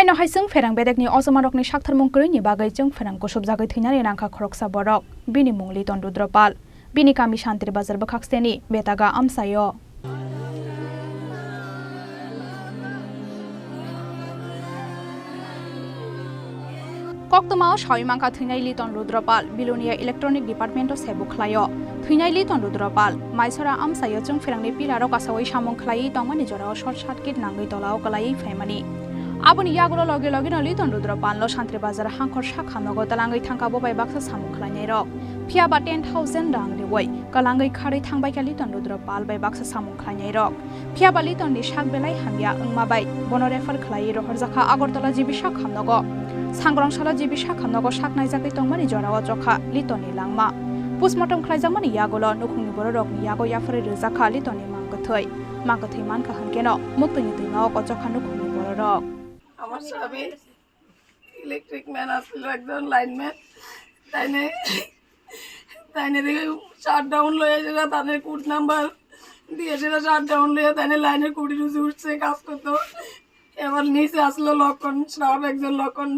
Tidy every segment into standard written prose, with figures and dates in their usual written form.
Hainohai Chwngpherang bedekni ojamarokni saktharmung kwrwini bagwi Chwngpherang kusupjakgwi thwinani rangkha khoroksa borok bini mung liton rudropal bini kami shantir bazar bwkhaksteni betaga amsayo Koktoma Shaimangka Thwinai Liton Rudropal, Bilunia Electronic Department of Sebu Klayo, Thwinai Liton Rudropal, Maisora Amsayo Chwngpherangni Pilaro Kasawai Samung Klai Tongmani Jorao Short Circuit Nangai Tolao Kalai Famani. Abuni Yagulo Logi Logino Liton Rudropal, Lo Shantri Bazar Hankor Shakhanogo Talangai Tangkabo by Baksa Samung Klai Rock. Piaba 10,000 rang reway, Kalangai Kari Tangbai Liton Rudropal by Baksa Samung Klai Rock. Piaba Liton di Shak Belai Hamya Ngmabai, Bonorefer Klai Rohorzaka Agortola Jibi Shakhanogo. Sangrang shala jibi shakhamnago shaknai jakri tongmani jorawa chokha litoni langma postmortem khlaijamani yagolo nukhungni bororokni yago yafari rjakha litoni mangkathai mankha hankeno muktoni tino ko chokha nukhungni bororok আমার স্বামী electric man আসলে একজন lineman তাইনে দেখে shutdown লয়ে যেটা তাদের code number দিয়ে সেটা শাটডাউন লয়ে তাইনে লাইনের কুড়ি রুজু উঠছে কাজ করতো এবার নিচে আসলো লক্ষণ স্টাফ একজন লক্ষণ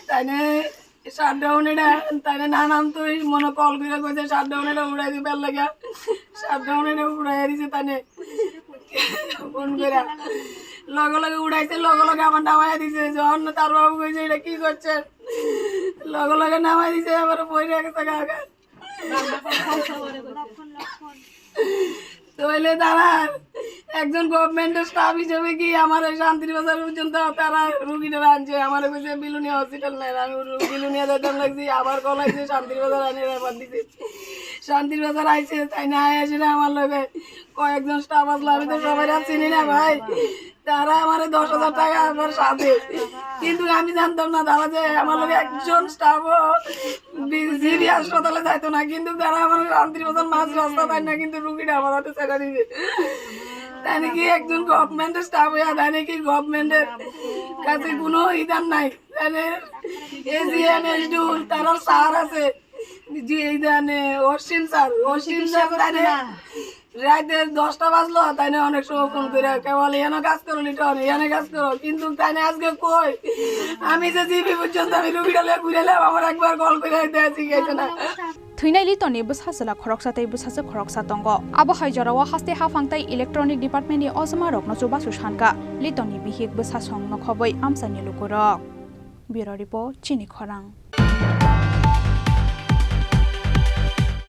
তাইনে শাটডাউন এটা তাইনে না নাম তো মনে কল করে কইছে শাটডাউন এটা উড়াই দিবার লাগা শাটডাউন এটা উড়াই দিছে তাইনে ফোন করে লগে লগে উড়াইছে লগে লগে আমার নামাই দিছে যখন তার বাবু কইছে এটা কি করছেন লগে লগে নামাই দিছে আবার বই রেখে থাকা আগে তাহলে তারা একজন গভর্নমেন্টের স্টাফ হিসেবে কি আমার শান্তির বাজার পর্যন্ত তারা রুগীটা আনছে আমার কইছে বিলুনিয়া হসপিটাল নাই আমি বিলুনিয়া যেতাম লাগছি আবার কল আইছে শান্তির বাজার আনে ব্যাপার দিছে শান্তির বাজার আইছে তাই না আসে না আমার লগে কয়েকজন স্টাফ আসলো আমি তো সবাই চিনি না ভাই তারা আমার 10,000 টাকা আমার সাথে কিন্তু আমি জানতাম না তারা যে আমার লগে একজন স্টাফও জিবি হাসপাতালে যাইতো না কিন্তু তারা আমার শান্তির বাজার মাঝ রাস্তা তাই না কিন্তু রুগীটা আমার হাতে ছেড়ে দিছে তাই নাকি একজন গভর্নমেন্টের স্টাফ হইয়া তাই নাকি গভর্নমেন্টের কাছে কোনো ইদান নাই তাহলে এজিএমএসডুল তারা স্যার আছে জি এইদানে অসীম স্যার তাই রাতে 10টা বাজলো তাই না অনেক সময় ফোন করে কেবল এনে কাজ করো লিটন এনে কাজ করো কিন্তু তাই না আজকে কই আমি যে জিবি পর্যন্ত আমি রুগীটা লয়ে ঘুরেলাম আমার একবার কল করে দিয়েছি গেছে না Thwinai litoni busasala khoroksa tei busasa khoroksa tongo abo haijarawa haste hafangtai electronic department ni ojamarokno chubasu shanka litoni bihik busasong nokhoboi amsani lukurok Bureau report Chini Khorang